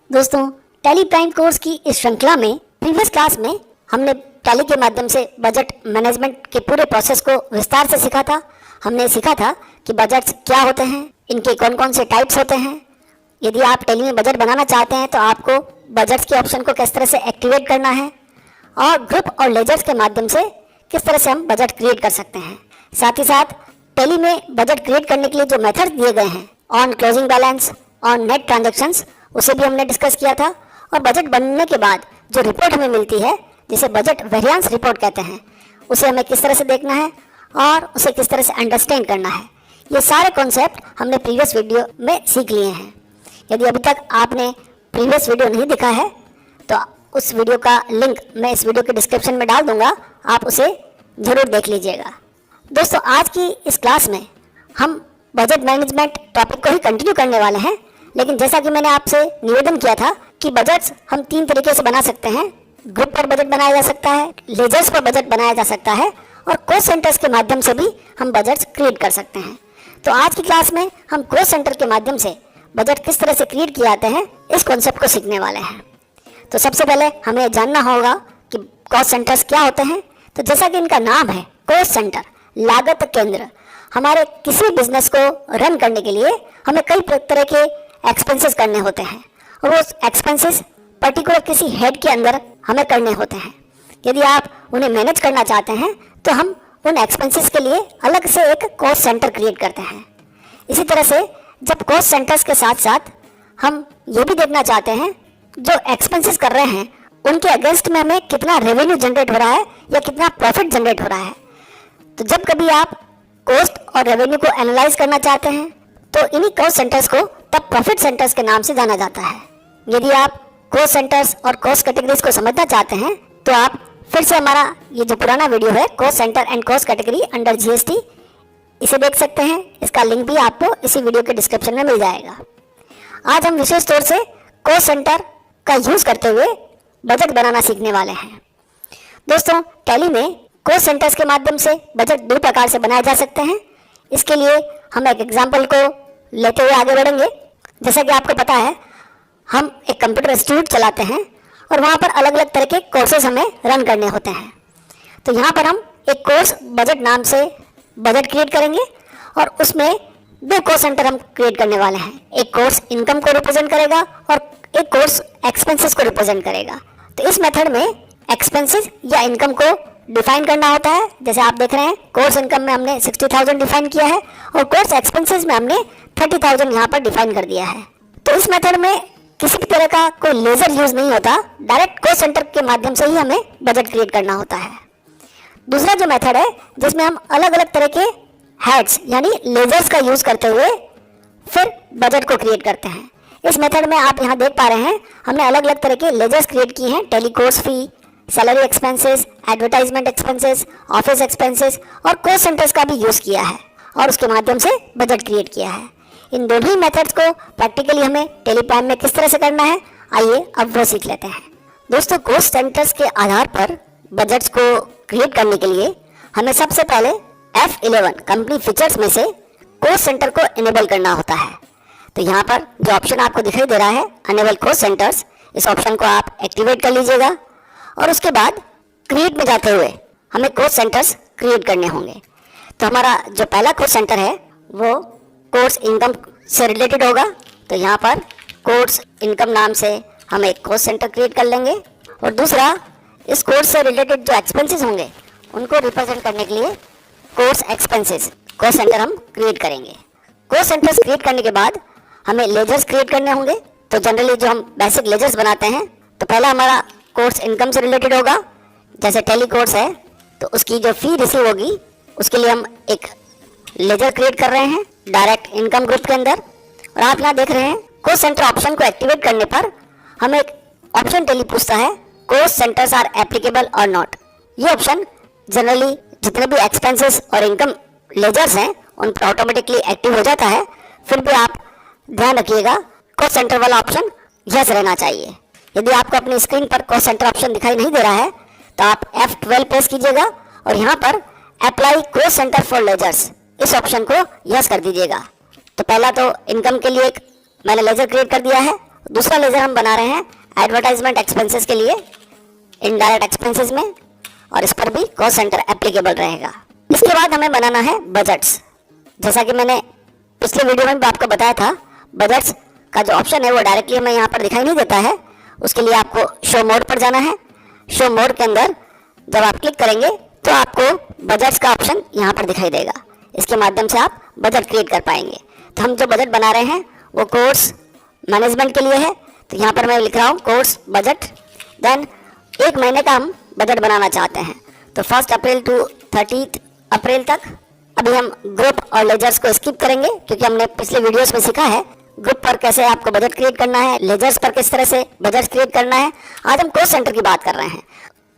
दोस्तों, tally prime course की इस श्रृंखला में प्रीवियस क्लास में हमने टैली के माध्यम से बजट मैनेजमेंट के पूरे प्रोसेस को विस्तार से सीखा था। हमने सीखा था कि बजट्स क्या होते हैं, इनके कौन कौन से टाइप्स होते हैं। यदि आप टैली में बजट बनाना चाहते हैं तो आपको बजट्स के ऑप्शन को किस तरह से एक्टिवेट करना है और ग्रुप और लेजर्स के माध्यम से किस तरह से हम बजट क्रिएट कर सकते हैं। साथ ही साथ टैली में बजट क्रिएट करने के लिए जो मेथड्स दिए गए हैं, on closing balance, on net transactions, उसे भी हमने डिस्कस किया था। और बजट बनने के बाद जो रिपोर्ट हमें मिलती है, जिसे बजट वेरिएंस रिपोर्ट कहते हैं, उसे हमें किस तरह से देखना है और उसे किस तरह से अंडरस्टैंड करना है। ये सारे कॉन्सेप्ट हमने प्रीवियस वीडियो में सीख लिए हैं। यदि अभी तक आपने प्रीवियस वीडियो नहीं देखा है तो उस वीडियो का लिंक मैं इस वीडियो के डिस्क्रिप्शन में डाल दूंगा, आप उसे ज़रूर देख लीजिएगा। दोस्तों, आज की इस क्लास में हम बजट मैनेजमेंट टॉपिक को ही कंटिन्यू करने वाले हैं। लेकिन जैसा कि मैंने आपसे निवेदन किया था कि बजट्स हम 3 तरीके से बना सकते हैं। ग्रुप पर बजट बनाया जा सकता है, लेजर्स पर बजट बनाया जा सकता है और कॉस्ट सेंटर्स के माध्यम से भी हम बजट्स क्रिएट कर सकते हैं। तो आज की क्लास में हम कॉस्ट सेंटर के माध्यम से बजट किस तरह से क्रिएट किए जाते हैं, इस कॉन्सेप्ट को सीखने वाले हैं। तो सबसे पहले हमें जानना होगा कि कॉस्ट सेंटर्स क्या होते हैं। तो जैसा कि इनका नाम है, कॉस्ट सेंटर, लागत केंद्र। हमारे किसी बिजनेस को रन करने के लिए हमें कई तरह के एक्सपेंसेस करने होते हैं और वो एक्सपेंसेस पर्टिकुलर किसी हेड के अंदर हमें करने होते हैं। यदि आप उन्हें मैनेज करना चाहते हैं तो हम उन एक्सपेंसेस के लिए अलग से एक कॉस्ट सेंटर क्रिएट करते हैं। इसी तरह से जब कॉस्ट सेंटर्स के साथ साथ हम ये भी देखना चाहते हैं जो एक्सपेंसेस कर रहे हैं उनके अगेंस्ट में हमें कितना रेवेन्यू जनरेट हो रहा है या कितना प्रॉफिट जनरेट हो रहा है। तो जब कभी आप कॉस्ट और रेवेन्यू को एनालाइज करना चाहते हैं तो इन्हीं कॉस्ट सेंटर्स को तब प्रॉफिट सेंटर्स के नाम से जाना जाता है। यदि आप कॉस्ट सेंटर्स और कॉस्ट कैटेगरीज को समझना चाहते हैं तो आप फिर से हमारा ये जो पुराना वीडियो है, cost centre and cost category under GST, इसे देख सकते हैं। इसका लिंक भी आपको इसी वीडियो के डिस्क्रिप्शन में मिल जाएगा। आज हम विशेष तौर से कॉस्ट सेंटर का यूज करते हुए बजट बनाना सीखने वाले हैं। दोस्तों, टैली में कॉस्ट सेंटर्स के माध्यम से बजट 2 प्रकार से बनाए जा सकते हैं। इसके लिए हम एक एग्जाम्पल को लेते हुए आगे बढ़ेंगे। जैसा कि आपको पता है, हम एक कंप्यूटर इंस्टीट्यूट चलाते हैं और वहाँ पर अलग अलग तरह के कोर्सेज हमें रन करने होते हैं। तो यहाँ पर हम एक कोर्स बजट नाम से बजट क्रिएट करेंगे और उसमें 2 कॉस्ट सेंटर हम क्रिएट करने वाले हैं। एक कोर्स इनकम को रिप्रेजेंट करेगा और एक कोर्स एक्सपेंसेस को रिप्रेजेंट करेगा। तो इस मेथड में एक्सपेंसेस या इनकम को डिफाइन करना होता है। जैसे आप देख रहे हैं, कोर्स इनकम में हमने 60,000 डिफाइन किया है और कोर्स एक्सपेंसेस में हमने 30,000 यहाँ पर डिफाइन कर दिया है। तो इस मेथड में किसी भी तरह का कोई लेजर यूज नहीं होता, डायरेक्ट कॉस्ट सेंटर के माध्यम से ही हमें बजट क्रिएट करना होता है। दूसरा जो मेथड है जिसमें हम अलग अलग तरह के हेड्स यानी लेजर्स का यूज करते हुए फिर बजट को क्रिएट करते हैं। इस मेथड में आप यहाँ देख पा रहे हैं, हमने अलग अलग तरह के लेजर्स क्रिएट किए हैं। Tally course fee, salary expenses, advertisement expenses, office expenses और कॉस्ट सेंटर्स का भी यूज़ किया है और उसके माध्यम से बजट क्रिएट किया है। इन दोनों ही मेथड्स को प्रैक्टिकली हमें टैली प्राइम में किस तरह से करना है, आइए अब वो सीख लेते हैं। दोस्तों, कॉस्ट सेंटर्स के आधार पर बजट्स को क्रिएट करने के लिए हमें सबसे पहले F11 कंपनी फीचर्स में से कॉस्ट सेंटर को इनेबल करना होता है। तो यहाँ पर जो ऑप्शन आपको दिखाई दे रहा है, अनेबल कॉस्ट सेंटर्स, इस ऑप्शन को आप एक्टिवेट कर लीजिएगा और उसके बाद क्रिएट में जाते हुए हमें कॉस्ट सेंटर्स क्रिएट करने होंगे। तो हमारा जो पहला कॉस्ट सेंटर है वो कोर्स इनकम से रिलेटेड होगा। तो यहाँ पर कोर्स इनकम नाम से हम एक कॉस्ट सेंटर क्रिएट कर लेंगे और दूसरा, इस कोर्स से रिलेटेड जो एक्सपेंसेस होंगे उनको रिप्रेजेंट करने के लिए कोर्स एक्सपेंसेस कॉस्ट सेंटर हम क्रिएट करेंगे। कॉस्ट सेंटर्स क्रिएट करने के बाद हमें लेजर्स क्रिएट करने होंगे। तो जनरली जो हम बेसिक लेजर्स बनाते हैं, तो पहला हमारा कोर्स इनकम से रिलेटेड होगा। जैसे टेली कोर्स है तो उसकी जो फी रिसीव होगी उसके लिए हम एक लेजर क्रिएट कर रहे हैं डायरेक्ट इनकम ग्रुप के अंदर। और आप यहाँ देख रहे हैं, कॉस्ट सेंटर ऑप्शन को एक्टिवेट करने पर हमें एक ऑप्शन टेली पूछता है, कॉस्ट सेंटर्स आर एप्लीकेबल और नॉट। ये ऑप्शन जनरली जितने भी एक्सपेंसेस और इनकम लेजर्स हैं उन पर ऑटोमेटिकली एक्टिव हो जाता है। फिर भी आप ध्यान रखिएगा, कॉस्ट सेंटर वाला ऑप्शन यस रहना चाहिए। यदि आपको अपनी स्क्रीन पर कॉस्ट सेंटर ऑप्शन दिखाई नहीं दे रहा है तो आप F12 प्रेस कीजिएगा और यहाँ पर apply cost centre for ledgers, इस ऑप्शन को यस कर दीजिएगा। तो पहला तो इनकम के लिए एक मैंने लेजर क्रिएट कर दिया है, दूसरा लेजर हम बना रहे हैं एडवर्टाइजमेंट एक्सपेंसेस के लिए इनडायरेक्ट एक्सपेंसेस में, और इस पर भी कॉस्ट सेंटर एप्लीकेबल रहेगा। इसके बाद हमें बनाना है बजट्स। जैसा कि मैंने पिछले वीडियो में भी आपको बताया था, बजट्स का जो ऑप्शन है वो डायरेक्टली हमें यहाँ पर दिखाई नहीं देता है। उसके लिए आपको शो मोड पर जाना है। शो मोड के अंदर जब आप क्लिक करेंगे तो आपको बजट्स का ऑप्शन यहाँ पर दिखाई देगा। इसके माध्यम से आप बजट क्रिएट कर पाएंगे। तो हम जो बजट बना रहे हैं वो कोर्स मैनेजमेंट के लिए है। तो यहाँ पर मैं लिख रहा हूँ कोर्स बजट। देन 1 महीने का हम बजट बनाना चाहते हैं। तो 1 अप्रैल टू 30 अप्रैल तक। अभी हम ग्रुप और लेजर्स को स्किप करेंगे क्योंकि हमने पिछले वीडियोस में सीखा है ग्रुप पर कैसे आपको बजट क्रिएट करना है, लेजर्स पर किस तरह से बजट क्रिएट करना है। आज हम कॉस्ट सेंटर की बात कर रहे हैं।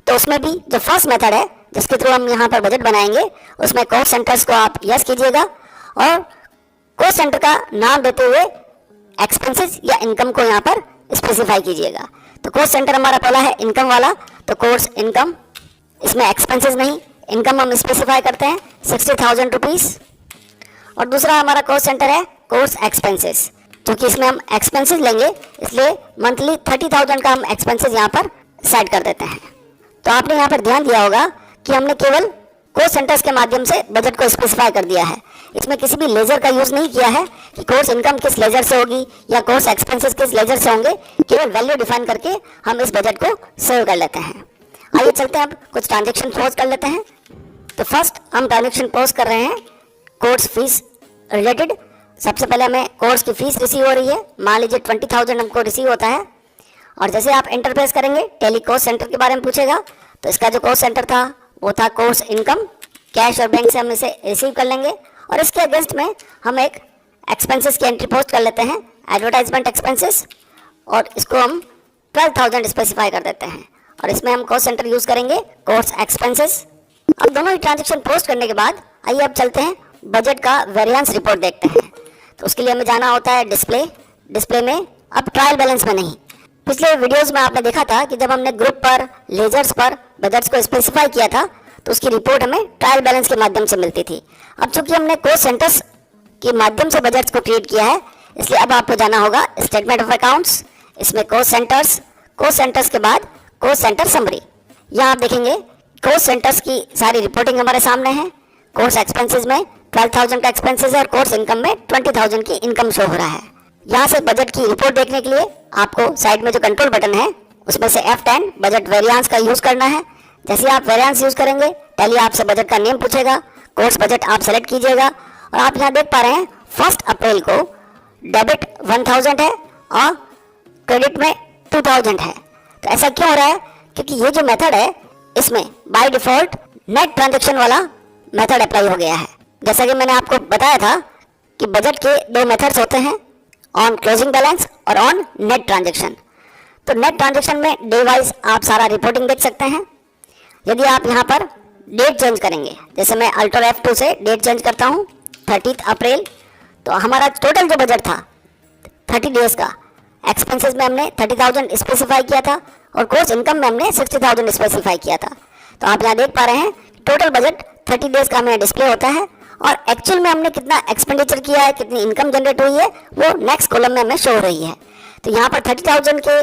तो उसमें भी जो फर्स्ट मेथड है जिसके थ्रू हम यहाँ पर बजट बनाएंगे, उसमें कॉस्ट सेंटर्स को आप यस कीजिएगा और कॉस्ट सेंटर का नाम देते हुए एक्सपेंसेस या इनकम को यहाँ पर स्पेसिफाई कीजिएगा। तो कॉस्ट सेंटर हमारा पहला है इनकम वाला, तो कोर्स इनकम, इसमें एक्सपेंसेस नहीं, इनकम हम स्पेसिफाई करते हैं 60,000 रुपीज़। और दूसरा हमारा कॉस्ट सेंटर है कोर्स एक्सपेंसेस, क्योंकि इसमें हम एक्सपेंसेस लेंगे इसलिए मंथली 30,000 का हम एक्सपेंसेस यहाँ पर सेट कर देते हैं। तो आपने यहाँ पर ध्यान दिया होगा कि हमने केवल कोर्स सेंटर्स के माध्यम से बजट को स्पेसिफाई कर दिया है। इसमें किसी भी लेजर का यूज़ नहीं किया है कि कोर्स इनकम किस लेजर से होगी या कोर्स एक्सपेंसेस किस लेजर से होंगे। केवल वैल्यू डिफाइन करके हम इस बजट को सेव कर लेते हैं। आइए चलते हैं अब कुछ ट्रांजेक्शन पोज कर लेते हैं। तो फर्स्ट हम ट्रांजेक्शन पोज कर रहे हैं कोर्स फीस रिलेटेड। सबसे पहले हमें कोर्स की फीस रिसीव हो रही है। मान लीजिए 20,000 हमको रिसीव होता है और जैसे आप एंटर प्रेस करेंगे टेली कोर्स सेंटर के बारे में पूछेगा। तो इसका जो कोर्स सेंटर था वो था कोर्स इनकम। कैश और बैंक से हम इसे रिसीव कर लेंगे और इसके अगेंस्ट में हम एक एक्सपेंसेस की एंट्री पोस्ट कर लेते हैं एडवर्टाइजमेंट एक्सपेंसेस, और इसको हम 12,000 स्पेसिफाई कर देते हैं और इसमें हम कोर्स सेंटर यूज़ करेंगे कोर्स एक्सपेंसेस। अब दोनों ही ट्रांजेक्शन पोस्ट करने के बाद आइए अब चलते हैं बजट का वेरिएंस रिपोर्ट देखते हैं। तो उसके लिए हमें जाना होता है डिस्प्ले में, अब ट्रायल बैलेंस में नहीं। पिछले वीडियोस में आपने देखा था कि जब हमने ग्रुप पर लेजर्स पर बजट्स को स्पेसिफाई किया था तो उसकी रिपोर्ट हमें ट्रायल बैलेंस के माध्यम से मिलती थी। अब चूंकि हमने कोर्स सेंटर्स के माध्यम से बजट्स को क्रिएट किया है इसलिए अब आपको जाना होगा स्टेटमेंट ऑफ अकाउंट्स, इसमें कोर्स सेंटर्स के बाद कोर्स सेंटर समरी। यहाँ आप देखेंगे कोर्स सेंटर्स की सारी रिपोर्टिंग हमारे सामने है। कोर्स एक्सपेंसेस में 12,000 का एक्सपेंसेस है और कोर्स इनकम में 20,000 की इनकम शो हो रहा है। यहाँ से बजट की रिपोर्ट देखने के लिए आपको साइड में जो कंट्रोल बटन है उसमें से F10 बजट वेरिएंस का यूज़ करना है। जैसे आप वेरिएंस यूज़ करेंगे पहले आपसे बजट का नेम पूछेगा, कोर्स बजट आप सेलेक्ट कीजिएगा और आप यहाँ देख पा रहे हैं 1 अप्रैल को डेबिट 1000 है और क्रेडिट में 2000 है। तो ऐसा क्यों हो रहा है? क्योंकि ये जो मेथड है इसमें बाय डिफ़ॉल्ट नेट ट्रांजेक्शन वाला मेथड अप्लाई हो गया है। जैसा कि मैंने आपको बताया था कि बजट के 2 मेथड्स होते हैं, ऑन क्लोजिंग बैलेंस और ऑन नेट ट्रांजेक्शन। तो नेट ट्रांजेक्शन में डे वाइज आप सारा रिपोर्टिंग देख सकते हैं। यदि आप यहाँ पर डेट चेंज करेंगे, जैसे मैं अल्टर F2 से डेट चेंज करता हूँ 30 अप्रैल, तो हमारा टोटल जो बजट था 30 डेज का, एक्सपेंसेस में हमने 30,000 स्पेसिफाई किया था और कोर्स इनकम में हमने 60,000 स्पेसिफाई किया था। तो आप यहाँ देख पा रहे हैं टोटल बजट 30 डेज का हमें डिस्प्ले होता है और एक्चुअल में हमने कितना एक्सपेंडिचर किया है, कितनी इनकम जनरेट हुई है, वो नेक्स्ट कॉलम में हमें शो हो रही है। तो यहाँ पर 30,000 के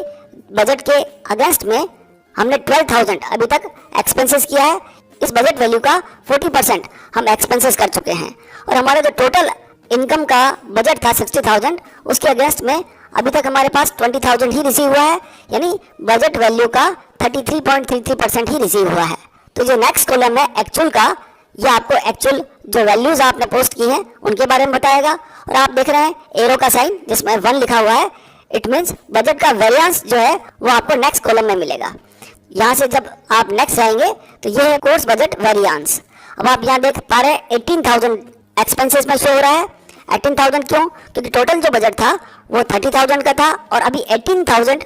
बजट के अगेंस्ट में हमने 12,000 अभी तक एक्सपेंसेस किया है। इस बजट वैल्यू का 40% हम एक्सपेंसेस कर चुके हैं और हमारा जो टोटल इनकम का बजट था 60,000, उसके अगेंस्ट में अभी तक हमारे पास 20,000 ही रिसीव हुआ है, यानी बजट वैल्यू का 33.33% ही रिसीव हुआ है। तो जो नेक्स्ट कॉलम है एक्चुअल का, ये आपको एक्चुअल जो वैल्यूज आपने पोस्ट की हैं उनके बारे में बताएगा। और आप देख रहे हैं एरो का साइन जिसमें 1 लिखा हुआ है, इट मीन्स बजट का वेरिएंस जो है वो आपको नेक्स्ट कॉलम में मिलेगा। यहाँ से जब आप नेक्स्ट जाएंगे तो ये है कोर्स बजट वेरिएंस। अब आप यहाँ देख पा रहे हैं 18,000 एक्सपेंसेस में शो हो रहा है। 18,000 क्यों? क्योंकि टोटल जो बजट था वो 30,000 का था और अभी 18,000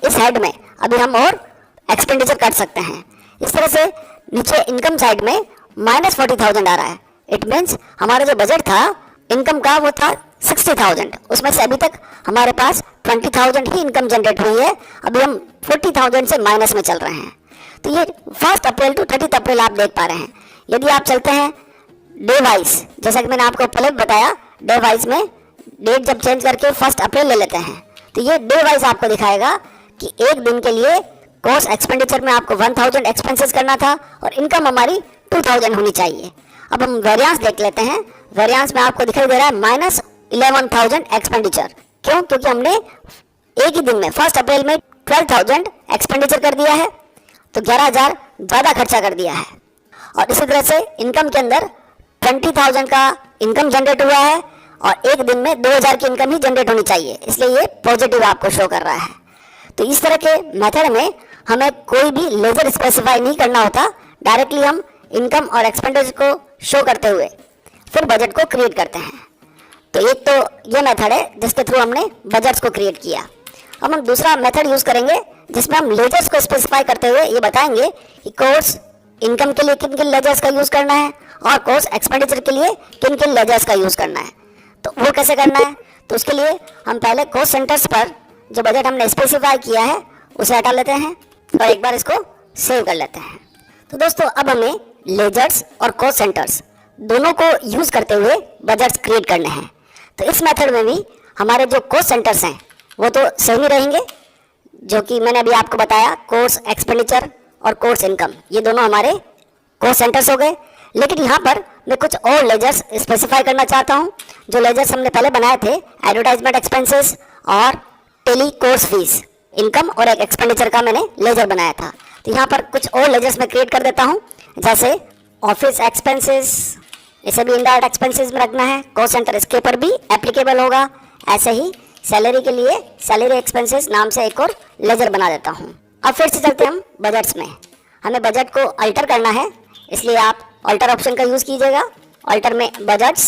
इस हेड में अभी हम और एक्सपेंडिचर कर सकते हैं। इस तरह से नीचे इनकम साइड में -40,000 आ रहा है। इट मीन्स हमारा जो बजट था इनकम का वो था 60,000, उसमें से अभी तक हमारे पास 20,000 ही इनकम जनरेट हुई है। अभी हम 40,000 से माइनस में चल रहे हैं। तो ये 1 अप्रैल टू 30 अप्रैल आप देख पा रहे हैं। यदि आप चलते हैं डे वाइज, जैसा कि मैंने आपको पहले बताया, डे वाइज में डेट जब चेंज करके 1 अप्रैल ले लेते हैं तो ये डे वाइज आपको दिखाएगा कि एक दिन के लिए कोर्स एक्सपेंडिचर में आपको 1000 एक्सपेंसेस करना था और इनकम हमारी 2000 होनी चाहिए। अब हम वेरिएंस देख लेते हैं। वेरिएंस में आपको दिखाई दे रहा है -11,000 एक्सपेंडिचर। क्यों? क्योंकि हमने एक ही दिन में 1 अप्रैल में 12,000 एक्सपेंडिचर कर दिया है, तो 11,000 ज़्यादा खर्चा कर दिया है। और इसी तरह से इनकम के अंदर 20,000 का इनकम जनरेट हुआ है और एक दिन में 2,000 की इनकम ही जनरेट होनी चाहिए, इसलिए ये पॉजिटिव आपको शो कर रहा है। तो इस तरह के मेथड में हमें कोई भी लेजर स्पेसिफाई नहीं करना होता, डायरेक्टली हम इनकम और एक्सपेंडिचर को शो करते हुए फिर बजट को क्रिएट करते हैं। तो एक तो ये मेथड है जिसके थ्रू हमने बजट्स को क्रिएट किया। अब हम दूसरा मेथड यूज़ करेंगे जिसमें हम लेजर्स को स्पेसिफाई करते हुए ये बताएंगे कि कोर्स इनकम के लिए किन किन लेजर्स का यूज़ करना है और कोर्स एक्सपेंडिचर के लिए किन किन लेजर्स का यूज़ करना है। तो वो कैसे करना है? तो उसके लिए हम पहले कोस्ट सेंटर्स पर जो बजट हमने स्पेसिफाई किया है उसे हटा लेते हैं और एक बार इसको सेव कर लेते हैं। तो दोस्तों अब हमें लेजर्स और कोस्ट सेंटर्स दोनों को यूज़ करते हुए बजट्स क्रिएट करने हैं। तो इस मेथड में भी हमारे जो कोस्ट सेंटर्स हैं वो तो सेम ही रहेंगे, जो कि मैंने अभी आपको बताया, कोर्स एक्सपेंडिचर और कोर्स इनकम, ये दोनों हमारे कोस्ट सेंटर्स हो गए। लेकिन यहाँ पर मैं कुछ और लेजर्स स्पेसिफाई करना चाहता हूँ। जो लेजर्स हमने पहले बनाए थे, एडवर्टाइजमेंट एक्सपेंसेस और टेली कोर्स फीस, इनकम और एक एक्सपेंडिचर का मैंने लेजर बनाया था। तो यहाँ पर कुछ और लेजर्स मैं क्रिएट कर देता हूँ, जैसे ऑफिस एक्सपेंसेस, इसे भी इनडायरेक्ट एक्सपेंसेस में रखना है। कोस्ट सेंटर इसके ऊपर भी एप्लीकेबल होगा। ऐसे ही सैलरी के लिए सैलरी एक्सपेंसेस नाम से एक और लेजर बना देता हूँ। अब फिर से चलते हम बजट्स में। हमें बजट को अल्टर करना है, इसलिए आप अल्टर ऑप्शन का यूज़ कीजिएगा। अल्टर में बजट्स।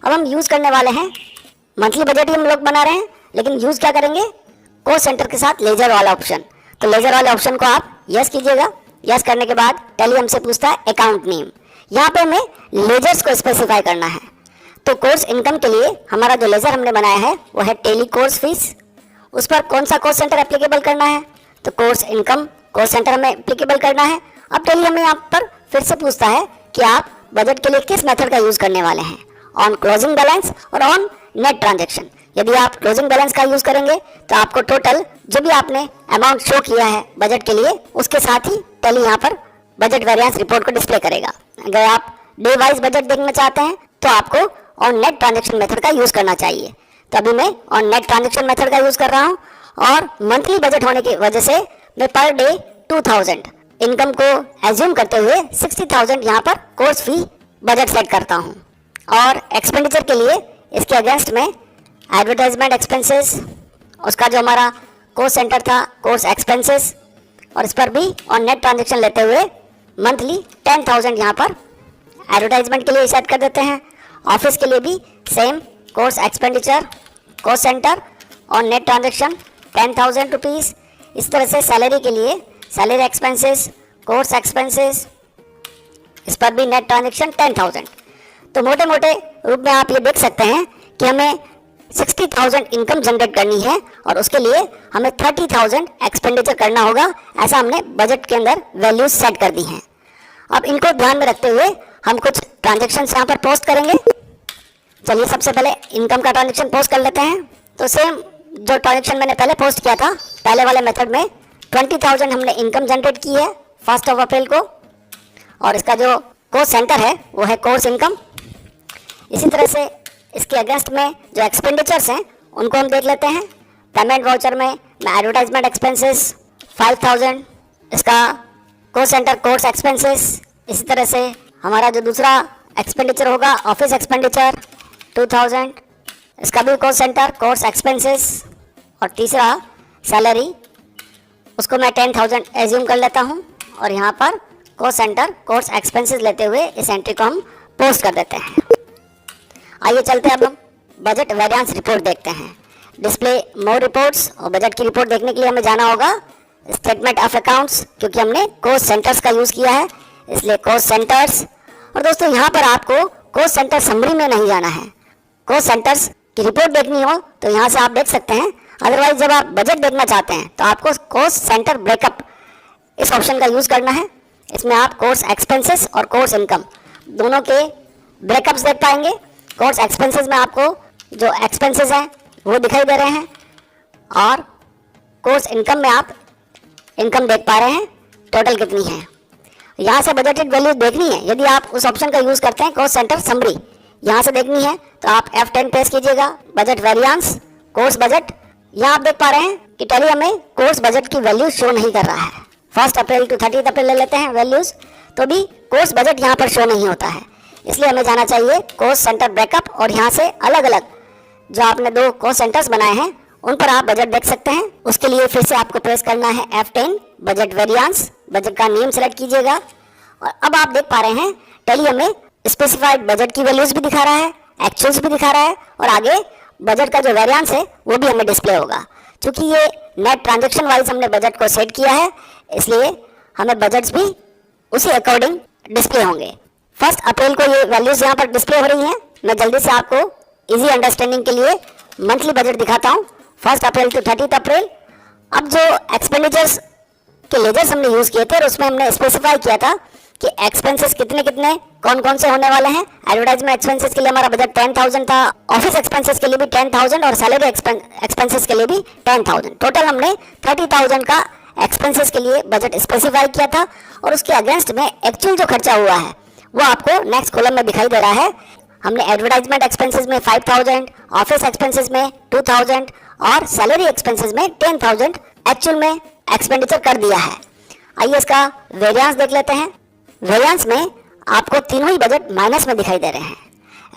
अब हम यूज़ करने वाले हैं मंथली बजट ही हम लोग बना रहे हैं, लेकिन यूज़ क्या करेंगे? कोस्ट सेंटर के साथ लेजर वाला ऑप्शन। तो लेजर वाले ऑप्शन को आप यस कीजिएगा। यस करने के बाद टैली हमसे पूछता है अकाउंट नेम। यहाँ पे हमें लेजर्स को स्पेसिफाई करना है। तो कोर्स इनकम के लिए हमारा जो लेजर हमने बनाया है वो है टेली कोर्स फीस। उस पर कौन सा कोस्ट सेंटर एप्लीकेबल करना है? तो कोर्स इनकम कोस्ट सेंटर हमें एप्लीकेबल करना है। अब टैली हमें यहाँ पर फिर से पूछता है कि आप बजट के लिए किस मेथड का यूज़ करने वाले हैं, ऑन क्लोजिंग बैलेंस और ऑन नेट ट्रांजेक्शन। यदि आप क्लोजिंग बैलेंस का यूज़ करेंगे तो आपको टोटल जो भी आपने अमाउंट शो किया है बजट के लिए, उसके साथ ही टैली यहाँ पर बजट वेरिएंस रिपोर्ट को डिस्प्ले करेगा। अगर आप डे वाइज बजट देखना चाहते हैं तो आपको ऑन नेट ट्रांजेक्शन मेथड का यूज़ करना चाहिए। तो अभी मैं ऑन नेट ट्रांजेक्शन मेथड का यूज़ कर रहा हूँ और मंथली बजट होने की वजह से मैं पर डे 2000 इनकम को एज्यूम करते हुए 60,000 यहाँ पर कोर्स फी बजट सेट करता हूँ। और एक्सपेंडिचर के लिए इसके अगेंस्ट में एडवर्टाइजमेंट एक्सपेंसेस, उसका जो हमारा कोर्स सेंटर था कोर्स एक्सपेंसेस, और इस पर भी ऑन नेट ट्रांजेक्शन लेते हुए मंथली 10,000 यहाँ पर एडवर्टाइजमेंट के लिए सेट कर देते हैं। ऑफिस के लिए भी same course expenditure course centre on net transaction 10,000 rupees. इस तरह से सैलरी के लिए सैलरी एक्सपेंसेस कोर्स एक्सपेंसेस, इस पर भी नेट ट्रांजेक्शन 10,000। तो मोटे मोटे रूप में आप ये देख सकते हैं कि हमें 60,000 इनकम जनरेट करनी है और उसके लिए हमें 30,000 एक्सपेंडिचर करना होगा। ऐसा हमने बजट के अंदर वैल्यूज सेट कर दी हैं। अब इनको ध्यान में रखते हुए हम कुछ ट्रांजेक्शन यहाँ पर पोस्ट करेंगे। चलिए सबसे पहले इनकम का ट्रांजेक्शन पोस्ट कर लेते हैं। तो सेम जो ट्रांजेक्शन मैंने पहले पोस्ट किया था पहले वाले मेथड में 20,000 हमने इनकम जनरेट की है 1 अप्रैल को, और इसका जो कोस्ट सेंटर है वो है कोर्स इनकम। इसी तरह से इसके अगेंस्ट में जो एक्सपेंडिचर्स हैं उनको हम देख लेते हैं। पेमेंट वाउचर में मैं एडवर्टाइजमेंट एक्सपेंसेस 5,000, इसका कोस्ट सेंटर कोर्स एक्सपेंसेस। इसी तरह से हमारा जो दूसरा एक्सपेंडिचर होगा ऑफिस एक्सपेंडिचर 2,000, इसका भी कोस्ट सेंटर कोर्स एक्सपेंसेस। और तीसरा सैलरी, उसको मैं 10,000 एज्यूम कर लेता हूँ और यहाँ पर कोस्ट सेंटर कोर्स एक्सपेंसेस लेते हुए इस एंट्री को हम पोस्ट कर देते हैं। आइए चलते हैं अब हम बजट वेरिएंस रिपोर्ट देखते हैं। डिस्प्ले मोर रिपोर्ट्स, और बजट की रिपोर्ट देखने के लिए हमें जाना होगा स्टेटमेंट ऑफ अकाउंट्स, क्योंकि हमने कोस्ट सेंटर्स का यूज़ किया है इसलिए कोस्ट सेंटर्स। और दोस्तों यहाँ पर आपको कोस्ट सेंटर समरी में नहीं जाना है। कोस्ट सेंटर्स की रिपोर्ट देखनी हो तो यहाँ से आप देख सकते हैं। अदरवाइज जब आप बजट देखना चाहते हैं तो आपको कोस्ट सेंटर ब्रेकअप इस ऑप्शन का यूज़ करना है। इसमें आप कोर्स एक्सपेंसेस और कोर्स इनकम दोनों के ब्रेकअप्स देख पाएंगे। कोर्स एक्सपेंसेस में आपको जो एक्सपेंसेस हैं वो दिखाई दे रहे हैं और कोर्स इनकम में आप इनकम देख पा रहे हैं टोटल कितनी है। यहाँ से बजटेड वैल्यूज देखनी है, यदि आप उस ऑप्शन का यूज़ करते हैं कॉस्ट सेंटर समरी, यहाँ से देखनी है तो आप F10 प्रेस कीजिएगा, बजट वेरिएंस, कोर्स बजट। यहाँ आप देख पा रहे हैं कि टैली हमें कोर्स बजट की वैल्यू शो नहीं कर रहा है। 1 अप्रैल टू 30 अप्रैल ले लेते हैं वैल्यूज, तो भी कोर्स बजट यहाँ पर शो नहीं होता है। इसलिए हमें जाना चाहिए कोर्स सेंटर ब्रेकअप और यहाँ से अलग अलग जो आपने 2 कोर्स सेंटर्स बनाए हैं उन पर आप बजट देख सकते हैं। उसके लिए फिर से आपको प्रेस करना है F10, बजट वेरिएंस, बजट का नेम सेलेक्ट कीजिएगा और अब आप देख पा रहे हैं टैली हमें स्पेसिफाइड बजट की वैल्यूज भी दिखा रहा है, एक्चुअल्स भी दिखा रहा है और आगे बजट का जो वेरिएंस है वो भी हमें डिस्प्ले होगा। क्योंकि ये नेट ट्रांजैक्शन वाइज हमने बजट को सेट किया है, इसलिए हमें बजट्स भी उसी अकॉर्डिंग डिस्प्ले होंगे। 1 अप्रैल को ये वैल्यूज यहाँ पर डिस्प्ले हो रही हैं। मैं जल्दी से आपको इजी अंडरस्टैंडिंग के लिए मंथली बजट दिखाता हूँ 1 अप्रैल टू 30 अप्रैल। अब जो एक्सपेंडिचर्स के लेजर्स हमने यूज़ किए थे और उसमें हमने स्पेसिफाई किया था कि एक्सपेंसेस कितने कितने कौन कौन से होने वाले हैं। एडवर्टाइजमेंट एक्सपेंसेस के लिए हमारा बजट 10,000 था, ऑफिस एक्सपेंसेस के लिए भी 10,000 और सैलरी एक्सपेंसेस के लिए भी 10,000। टोटल हमने 30,000 का एक्सपेंसेस के लिए बजट स्पेसिफाई किया था और उसके अगेंस्ट में एक्चुअल जो खर्चा हुआ है वो आपको नेक्स्ट कॉलम में दिखाई दे रहा है। हमने एडवर्टाइजमेंट एक्सपेंसेस में 5,000, ऑफिस एक्सपेंसेस में 2,000 और सैलरी एक्सपेंसेस में 10,000 एक्चुअल में एक्सपेंडिचर कर दिया है। आइए इसका वेरिएंस देख लेते हैं। वेरिएंस में आपको तीनों ही बजट माइनस में दिखाई दे रहे हैं।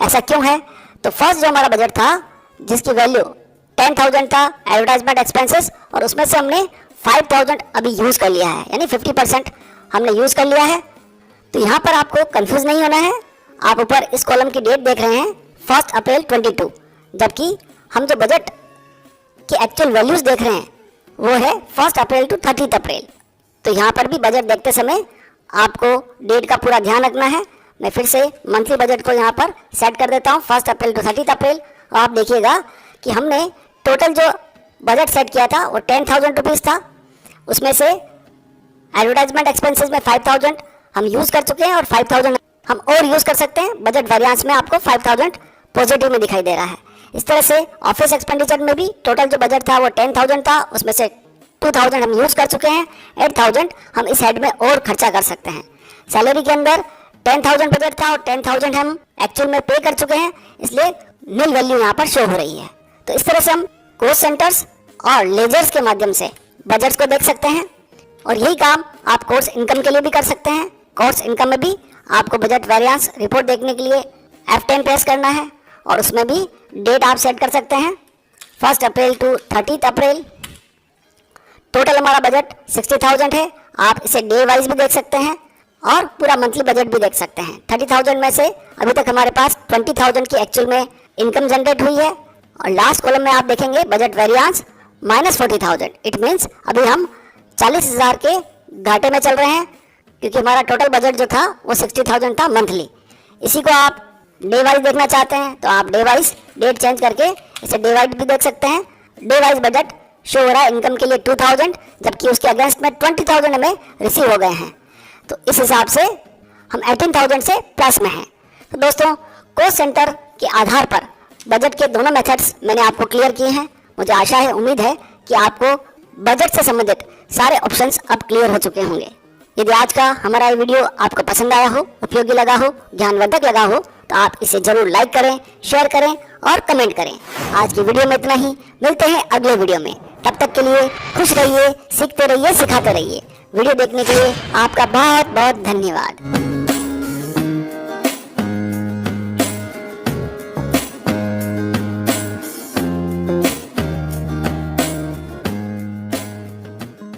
ऐसा क्यों है? तो फर्स्ट जो हमारा बजट था जिसकी वैल्यू 10,000 था एडवर्टाइजमेंट एक्सपेंसेस और उसमें से हमने 5,000 अभी यूज़ कर लिया है, यानी 50% हमने यूज़ कर लिया है। तो यहाँ पर आपको कंफ्यूज नहीं होना है। आप ऊपर इस कॉलम की डेट देख रहे हैं 1 अप्रैल 22, जबकि हम जो बजट की एक्चुअल वैल्यूज देख रहे हैं वो है 1 अप्रैल टू 30 अप्रैल। तो यहाँ पर भी बजट देखते समय आपको डेट का पूरा ध्यान रखना है। मैं फिर से मंथली बजट को यहाँ पर सेट कर देता हूँ 1 अप्रैल टू 30 अप्रैल और आप देखिएगा कि हमने टोटल जो बजट सेट किया था वो 10,000 रुपीज़ था। उसमें से एडवर्टाइजमेंट एक्सपेंसेस में 5,000 हम यूज़ कर चुके हैं और 5,000 हम और यूज़ कर सकते हैं। बजट वेरिएंस में आपको 5,000 पॉजिटिव में दिखाई दे रहा है। इस तरह से ऑफिस एक्सपेंडिचर में भी टोटल जो बजट था वो 10,000 था, उसमें से 2,000 हम यूज़ कर चुके हैं, 8,000 हम इस हेड में और खर्चा कर सकते हैं। सैलरी के अंदर 10,000 बजट था और 10,000 हम एक्चुअल में पे कर चुके हैं, इसलिए नील वैल्यू यहाँ पर शो हो रही है। तो इस तरह से हम कोस्ट सेंटर्स और लेजर्स के माध्यम से बजट्स को देख सकते हैं और यही काम आप कोर्स इनकम के लिए भी कर सकते हैं। कोर्स इनकम में भी आपको बजट वेरिएंस रिपोर्ट देखने के लिए F10 प्रेस करना है और उसमें भी डेट आप सेट कर सकते हैं 1 अप्रैल टू 30 अप्रैल। टोटल हमारा बजट 60,000 है। आप इसे डे वाइज भी देख सकते हैं और पूरा मंथली बजट भी देख सकते हैं। 30,000 में से अभी तक हमारे पास 20,000 की एक्चुअल में इनकम जनरेट हुई है और लास्ट कॉलम में आप देखेंगे बजट वेरिएंस -40,000। इट मीन्स अभी हम 40,000 के घाटे में चल रहे हैं क्योंकि हमारा टोटल बजट जो था वो 60,000 था मंथली। इसी को आप डे वाइज देखना चाहते हैं तो आप डे वाइज डेट चेंज करके इसे डे वाइज भी देख सकते हैं। डे वाइज बजट शो हो रहा है इनकम के लिए 2,000, जबकि उसके अगेंस्ट में 20,000 हमें रिसीव हो गए हैं। तो इस हिसाब से हम 18,000 से प्लस में हैं। तो दोस्तों, कोस्ट सेंटर के आधार पर बजट के दोनों मेथड्स मैंने आपको क्लियर किए हैं। मुझे आशा है, उम्मीद है कि आपको बजट से संबंधित सारे ऑप्शंस अब क्लियर हो चुके होंगे। यदि आज का हमारा ये वीडियो आपको पसंद आया हो, उपयोगी लगा हो, ज्ञानवर्धक लगा हो तो आप इसे जरूर लाइक करें, शेयर करें और कमेंट करें। आज की वीडियो में इतना ही। मिलते हैं अगले वीडियो में। तब तक के लिए खुश रहिए, सीखते रहिए, सिखाते रहिए। वीडियो देखने के लिए आपका बहुत बहुत धन्यवाद।